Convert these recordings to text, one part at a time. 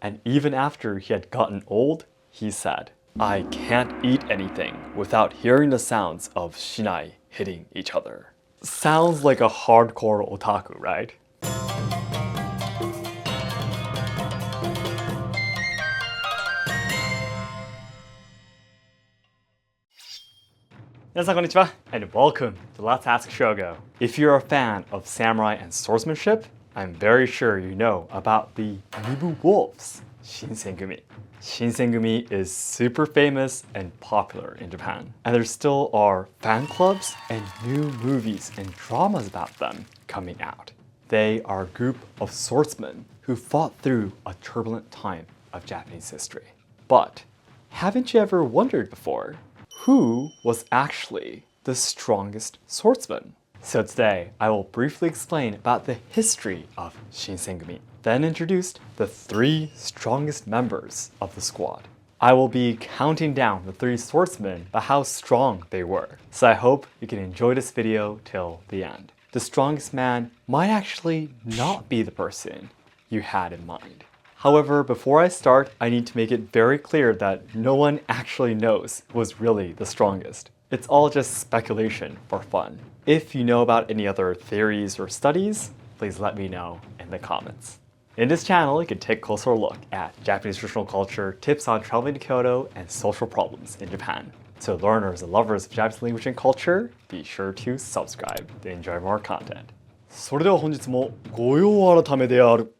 And even after he had gotten old, he said, "I can't eat anything without hearing the sounds of shinai hitting each other." Sounds like a hardcore otaku, right? 皆さんこんにちは and welcome to Let's Ask Shogo. If you're a fan of samurai and swordsmanship, I'm very sure you know about the Mibu Wolves, Shinsengumi. Shinsengumi is super famous and popular in Japan, and there still are fan clubs and new movies and dramas about them coming out. They are a group of swordsmen who fought through a turbulent time of Japanese history. But haven't you ever wondered before, who was actually the strongest swordsman? So today, I will briefly explain about the history of Shinsengumi, then introduce the 3 strongest members of the squad. I will be counting down the 3 swordsmen by how strong they were, so I hope you can enjoy this video till the end. The strongest man might actually not be the person you had in mind. However, before I start, I need to make it very clear that no one actually knows who was really the strongest. It's all just speculation for fun. If you know about any other theories or studies, please let me know in the comments. In this channel, you can take a closer look at Japanese traditional culture, tips on traveling to Kyoto, and social problems in Japan. So learners and lovers of Japanese language and culture, be sure to subscribe to enjoy more content. それでは本日もご用改めである。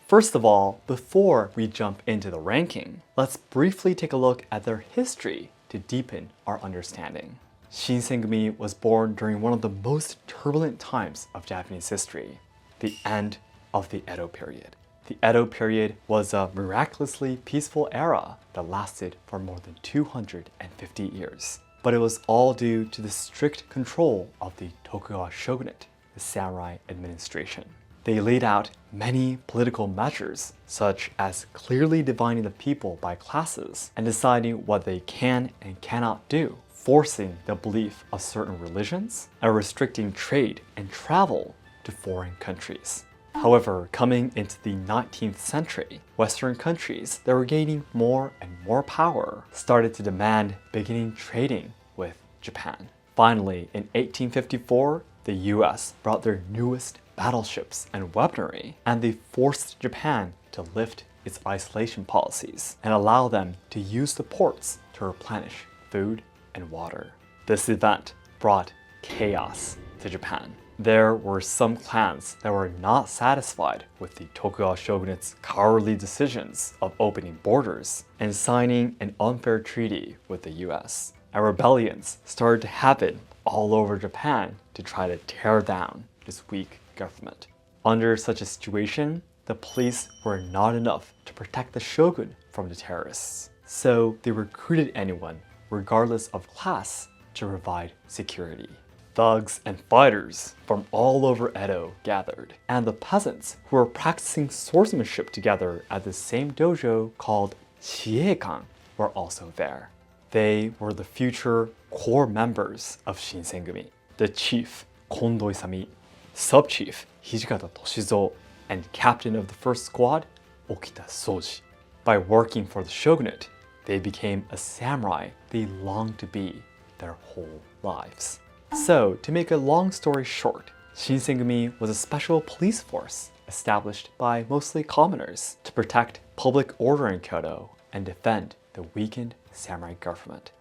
First of all, before we jump into the ranking, let's briefly take a look at their history to deepen our understanding. Shinsengumi was born during one of the most turbulent times of Japanese history, the end of the Edo period. The Edo period was a miraculously peaceful era that lasted for more than 250 years. But it was all due to the strict control of the Tokugawa shogunate, the samurai administration. They laid out many political measures, such as clearly dividing the people by classes and deciding what they can and cannot do, forcing the belief of certain religions, and restricting trade and travel to foreign countries. However, coming into the 19th century, Western countries that were gaining more and more power started to demand beginning trading with Japan. Finally, in 1854, the US brought their newest battleships and weaponry, and they forced Japan to lift its isolation policies and allow them to use the ports to replenish food and water. This event brought chaos to Japan. There were some clans that were not satisfied with the Tokugawa shogunate's cowardly decisions of opening borders and signing an unfair treaty with the US. And rebellions started to happen all over Japan to try to tear down this weak government. Under such a situation, the police were not enough to protect the shogun from the terrorists. So they recruited anyone, regardless of class, to provide security. Thugs and fighters from all over Edo gathered, and the peasants who were practicing swordsmanship together at the same dojo called Shiekan were also there. They were the future core members of Shinsengumi, the chief Kondo Isami, sub-chief Hijikata Toshizo, and captain of the first squad, Okita Soji. By working for the shogunate, they became a samurai they longed to be their whole lives. So, to make a long story short, Shinsengumi was a special police force established by mostly commoners to protect public order in Kyoto and defend the weakened samurai government.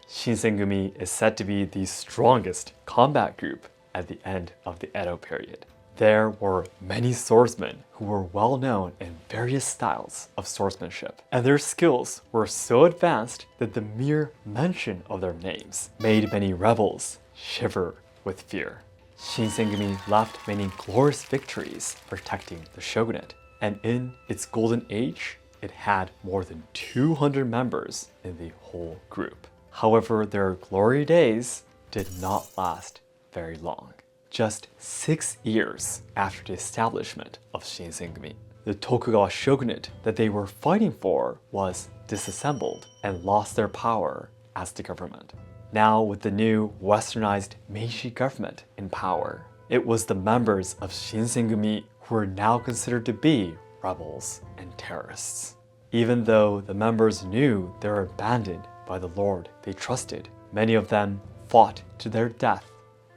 Shinsengumi is said to be the strongest combat group at the end of the Edo period. There were many swordsmen who were well known in various styles of swordsmanship, and their skills were so advanced that the mere mention of their names made many rebels shiver with fear. Shinsengumi left many glorious victories protecting the shogunate, and in its golden age, it had more than 200 members in the whole group. However, their glory days did not last very long. Just 6 years after the establishment of Shinsengumi, the Tokugawa shogunate that they were fighting for was disassembled and lost their power as the government. now with the new westernized Meiji government in power. It was the members of Shinsengumi who were now considered to be rebels and terrorists. Even though the members knew they were abandoned by the lord they trusted, many of them fought to their death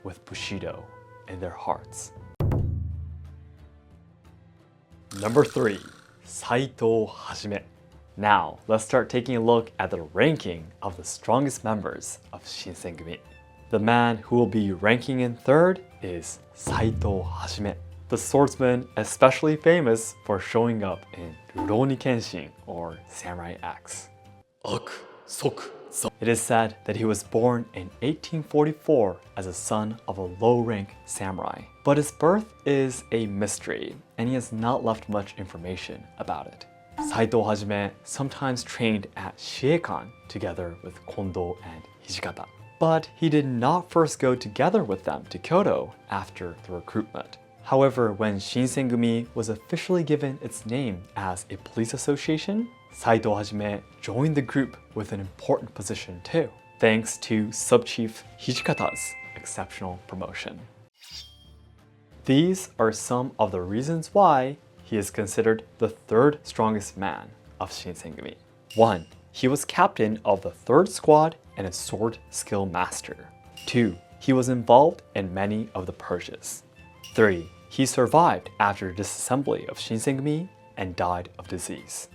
with Bushido in their hearts. Number 3. Saito Hajime. Now, let's start taking a look at the ranking of the strongest members of Shinsengumi. The man who will be ranking in third is Saito Hajime, the swordsman especially famous for showing up in Rurouni Kenshin or Samurai X. It is said that he was born in 1844 as a son of a low-rank samurai, but his birth is a mystery and he has not left much information about it. Saito Hajime sometimes trained at Shiekan together with Kondo and Hijikata, but he did not first go together with them to Kyoto after the recruitment. However, when Shinsengumi was officially given its name as a police association, Saito Hajime joined the group with an important position too, thanks to Sub-Chief Hijikata's exceptional promotion. These are some of the reasons why he is considered the third strongest man of Shinsengumi. 1. He was captain of the 3rd squad and a sword skill master. 2. He was involved in many of the purges. 3. He survived after disassembly of Shinsengumi and died of disease.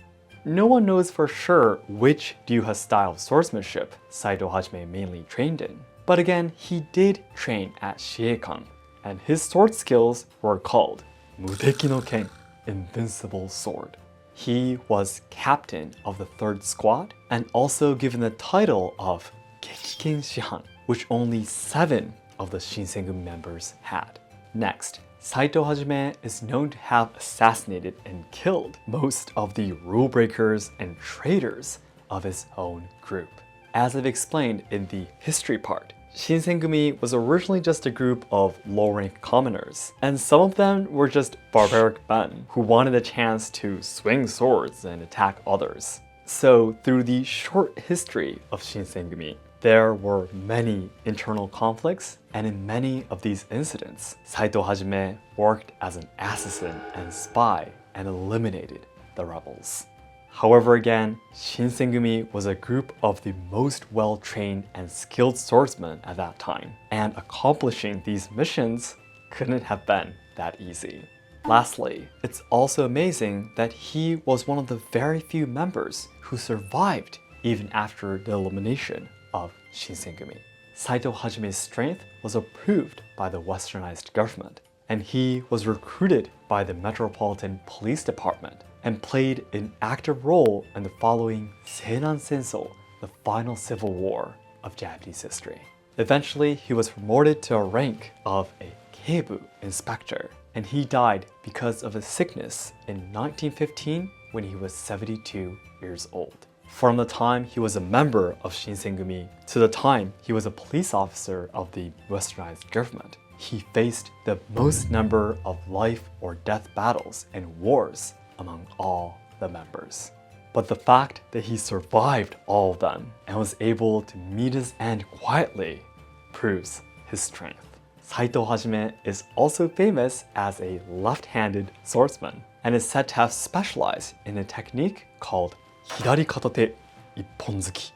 No one knows for sure which Ryuha style of swordsmanship Saito Hajime mainly trained in, but again, he did train at Shiekan, and his sword skills were called Mudeki no Ken, Invincible Sword. He was captain of the 3rd squad and also given the title of Gekiken Shihan, which only 7 of the Shinsengumi members had. Next, Saito Hajime is known to have assassinated and killed most of the rule breakers and traitors of his own group. As I've explained in the history part, Shinsengumi was originally just a group of low-rank commoners, and some of them were just barbaric men who wanted a chance to swing swords and attack others. So through the short history of Shinsengumi, there were many internal conflicts, and in many of these incidents, Saito Hajime worked as an assassin and spy and eliminated the rebels. However, again, Shinsengumi was a group of the most well-trained and skilled swordsmen at that time, and accomplishing these missions couldn't have been that easy. Lastly, it's also amazing that he was one of the very few members who survived even after the elimination of Shinsengumi. Saito Hajime's strength was approved by the westernized government, and he was recruited by the Metropolitan Police Department and played an active role in the following Seinan Senso, the final civil war of Japanese history. Eventually, he was promoted to a rank of a Keibu inspector, and he died because of a sickness in 1915 when he was 72 years old. From the time he was a member of Shinsengumi to the time he was a police officer of the westernized government, he faced the most number of life or death battles and wars among all the members. But the fact that he survived all of them and was able to meet his end quietly proves his strength. Saito Hajime is also famous as a left-handed swordsman and is said to have specialized in a technique called Hidari Katate Ipponzuki.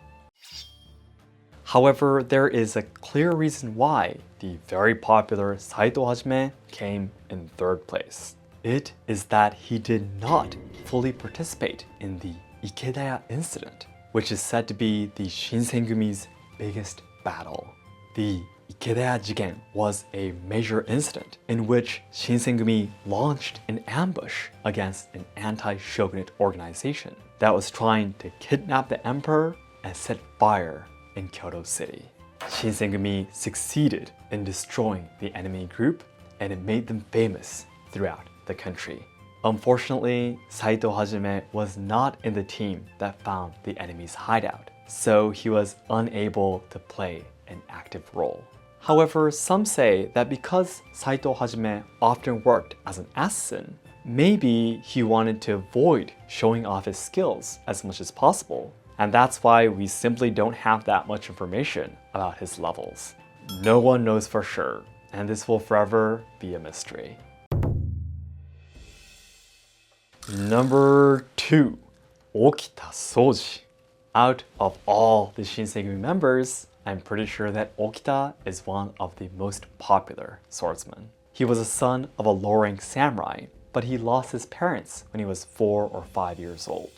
However, there is a clear reason why the very popular Saito Hajime came in 3rd place. It is that he did not fully participate in the Ikedaya incident, which is said to be the Shinsengumi's biggest battle. The Ikedaya Jigen was a major incident in which Shinsengumi launched an ambush against an anti-shogunate organization that was trying to kidnap the emperor and set fire in Kyoto City. Shinsengumi succeeded in destroying the enemy group, and it made them famous throughout the country. Unfortunately, Saito Hajime was not in the team that found the enemy's hideout, so he was unable to play an active role. However, some say that because Saito Hajime often worked as an assassin, maybe he wanted to avoid showing off his skills as much as possible, and that's why we simply don't have that much information about his levels. No one knows for sure, and this will forever be a mystery. Number 2, Okita Soji. Out of all the Shinsengumi members, I'm pretty sure that Okita is one of the most popular swordsmen. He was a son of a low-rank samurai, but he lost his parents when he was 4 or 5 years old.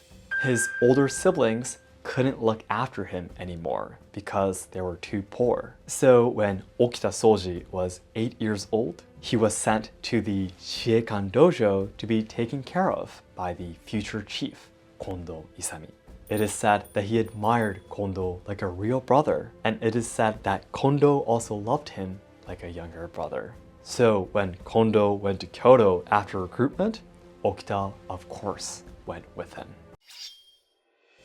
His older siblings couldn't look after him anymore because they were too poor. So when Okita Soji was 8 years old, he was sent to the Shiekan dojo to be taken care of by the future chief, Kondo Isami. It is said that he admired Kondo like a real brother, and it is said that Kondo also loved him like a younger brother. So when Kondo went to Kyoto after recruitment, Okita, of course, went with him.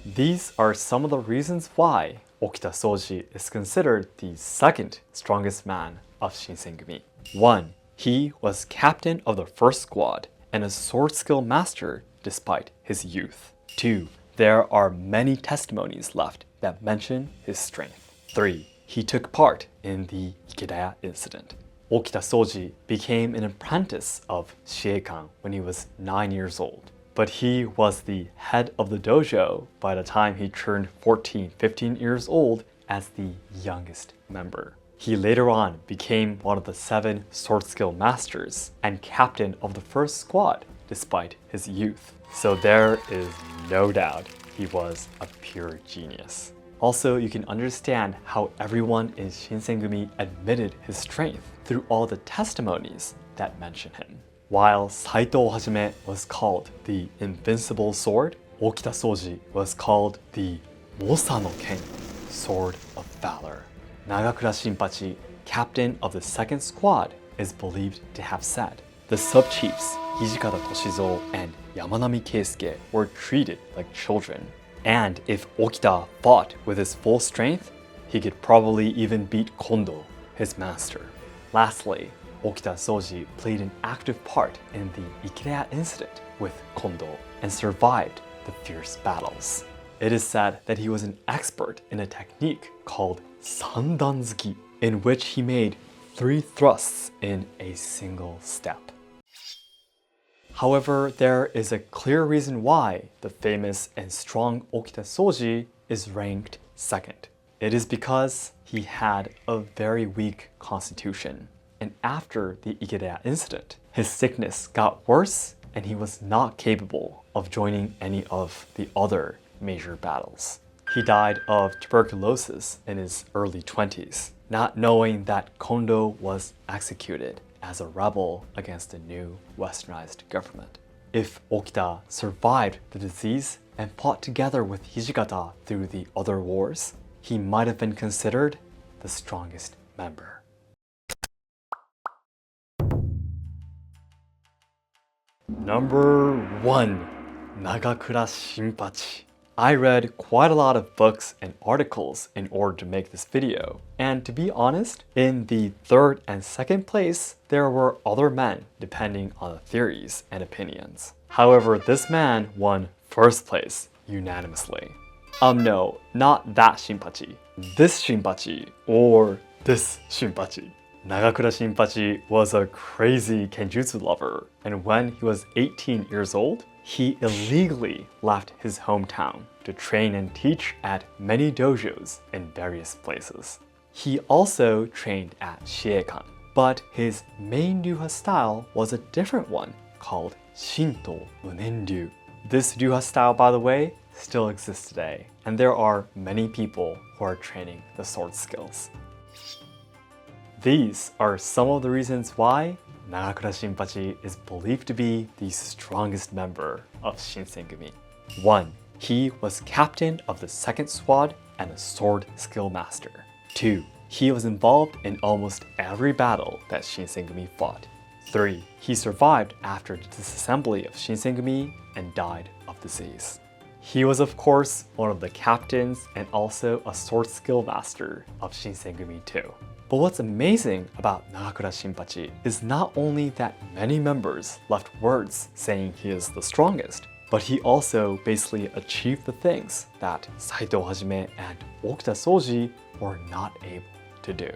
These are some of the reasons why Okita Soji is considered the second strongest man of Shinsengumi. 1. He was captain of the first squad and a sword skill master despite his youth. 2. There are many testimonies left that mention his strength. 3. He took part in the Ikeda incident. Okita Soji became an apprentice of Shiekan when he was 9 years old. But he was the head of the dojo by the time he turned 14-15 years old as the youngest member. He later on became one of the 7 sword skill masters and captain of the first squad despite his youth. So there is no doubt he was a pure genius. Also, you can understand how everyone in Shinsengumi admitted his strength through all the testimonies that mention him. While Saito Hajime was called the Invincible Sword, Okita Soji was called the Mosa no Ken, Sword of Valor. Nagakura Shinpachi, captain of the second squad, is believed to have said, the sub-chiefs Hijikata Toshizo and Yamanami Keisuke were treated like children. And if Okita fought with his full strength, he could probably even beat Kondo, his master. Lastly, Okita Soji played an active part in the Ikeda incident with Kondo and survived the fierce battles. It is said that he was an expert in a technique called sandanzuki, in which he made 3 thrusts in a single step. However, there is a clear reason why the famous and strong Okita Soji is ranked second. It is because he had a very weak constitution. And after the Ikeda incident, his sickness got worse and he was not capable of joining any of the other major battles. He died of tuberculosis in his early 20s, not knowing that Kondo was executed as a rebel against the new westernized government. If Okita survived the disease and fought together with Hijikata through the other wars, he might have been considered the strongest member. Number 1, Nagakura Shinpachi. I read quite a lot of books and articles in order to make this video, and to be honest, in the 3rd and 2nd place, there were other men depending on the theories and opinions. However, this man won 1st place unanimously. No, not that Shinpachi. This Shinpachi, or this Shinpachi. Nagakura Shinpachi was a crazy kenjutsu lover, and when he was 18 years old, he illegally left his hometown to train and teach at many dojos in various places. He also trained at Shiekan, but his main ryuha style was a different one called Shinto Unen-ryu. This ryuha style, by the way, still exists today, and there are many people who are training the sword skills. These are some of the reasons why Nagakura Shinpachi is believed to be the strongest member of Shinsengumi. 1. He was captain of the 2nd squad and a sword skill master. 2. He was involved in almost every battle that Shinsengumi fought. 3. He survived after the disassembly of Shinsengumi and died of disease. He was of course one of the captains and also a sword skill master of Shinsengumi too. But what's amazing about Nagakura Shinpachi is not only that many members left words saying he is the strongest, But he also basically achieved the things that Saito Hajime and Okita Soji were not able to do.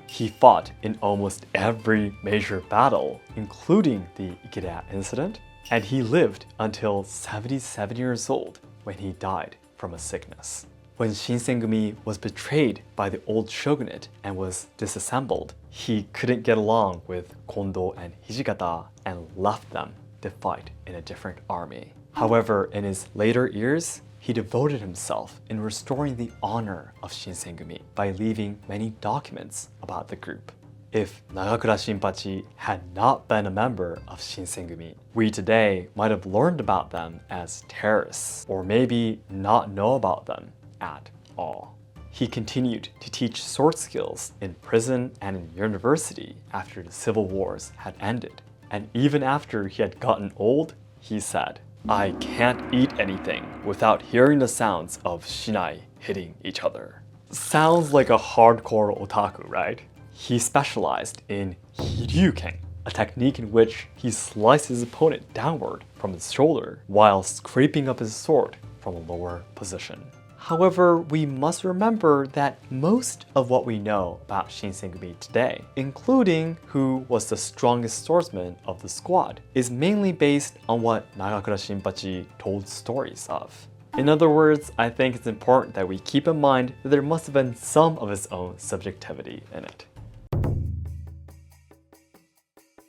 He fought in almost every major battle, including the Ikeda incident, and he lived until 77 years old when he died from a sickness. When Shinsengumi was betrayed by the old shogunate and was disassembled, he couldn't get along with Kondo and Hijikata and left them to fight in a different army. However, in his later years, he devoted himself in restoring the honor of Shinsengumi by leaving many documents about the group. If Nagakura Shinpachi had not been a member of Shinsengumi, we today might have learned about them as terrorists, or maybe not know about them at all. He continued to teach sword skills in prison and in university after the civil wars had ended. And even after he had gotten old, he said, "I can't eat anything without hearing the sounds of shinai hitting each other." Sounds like a hardcore otaku, right? He specialized in Hiryuken, a technique in which he sliced his opponent downward from his shoulder while scraping up his sword from a lower position. However, we must remember that most of what we know about Shinsengumi today, including who was the strongest swordsman of the squad, is mainly based on what Nagakura Shinpachi told stories of. In other words, I think it's important that we keep in mind that there must have been some of his own subjectivity in it.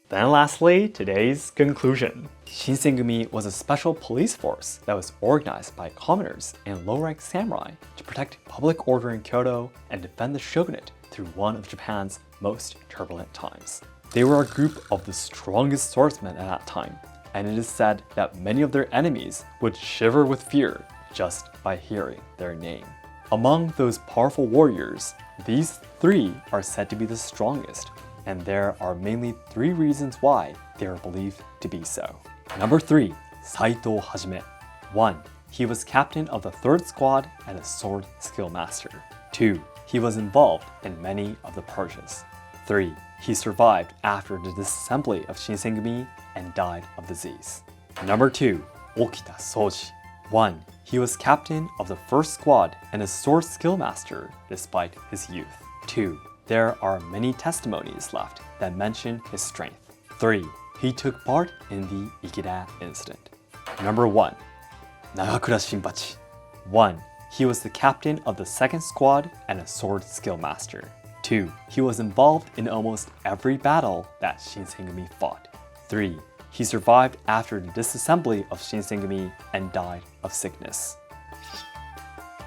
Then lastly, today's conclusion. Shinsengumi was a special police force that was organized by commoners and low-rank samurai to protect public order in Kyoto and defend the shogunate through one of Japan's most turbulent times. They were a group of the strongest swordsmen at that time, and it is said that many of their enemies would shiver with fear just by hearing their name. Among those powerful warriors, these three are said to be the strongest, and there are mainly three reasons why they are believed to be so. Number 3, Saito Hajime. 1. He was captain of the 3rd squad and a sword skill master. 2. He was involved in many of the purges. 3. He survived after the disassembly of Shinsengumi and died of disease. Number 2, Okita Soji. 1. He was captain of the 1st squad and a sword skill master despite his youth. 2. There are many testimonies left that mention his strength. 3. He took part in the Ikeda incident. Number 1, Nagakura Shinpachi. 1. He was the captain of the 2nd squad and a sword skill master. 2. He was involved in almost every battle that Shinsengumi fought. 3. He survived after the disassembly of Shinsengumi and died of sickness.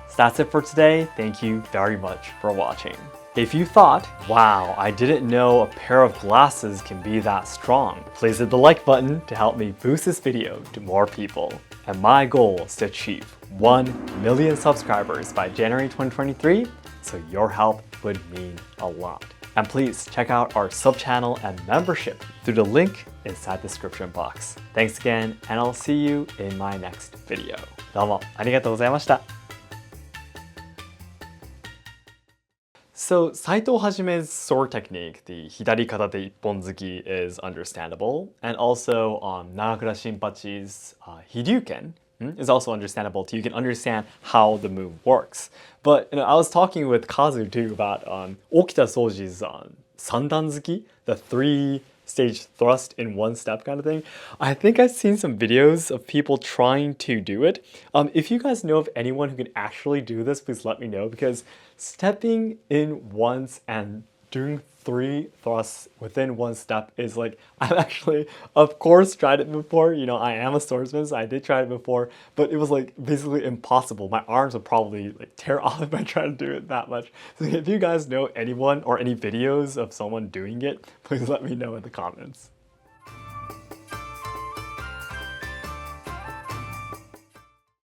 So that's it for today. Thank you very much for watching. If you thought, wow, I didn't know a pair of glasses can be that strong, please hit the like button to help me boost this video to more people. And my goal is to achieve 1 million subscribers by January 2023, so your help would mean a lot. And please check out our sub-channel and membership through the link inside the description box. Thanks again, and I'll see you in my next video. どうもありがとうございました。So Saito Hajime's sword technique, the hidari karate ipponzuki, is understandable, and also Nagakura Shinpachi's Hiryuken is also understandable too. You can understand how the move works. But I was talking with Kazu too about Okita Soji's sandanzuki, the 3-stage thrust in one step kind of thing. I think I've seen some videos of people trying to do it. If you guys know of anyone who can actually do this, please let me know, because stepping in once and doing 3 thrusts within one step is like, I've actually, of course, tried it before. I am a swordsman, so I did try it before, but it was like basically impossible. My arms would probably like tear off if I tried to do it that much. So if you guys know anyone or any videos of someone doing it, please let me know in the comments.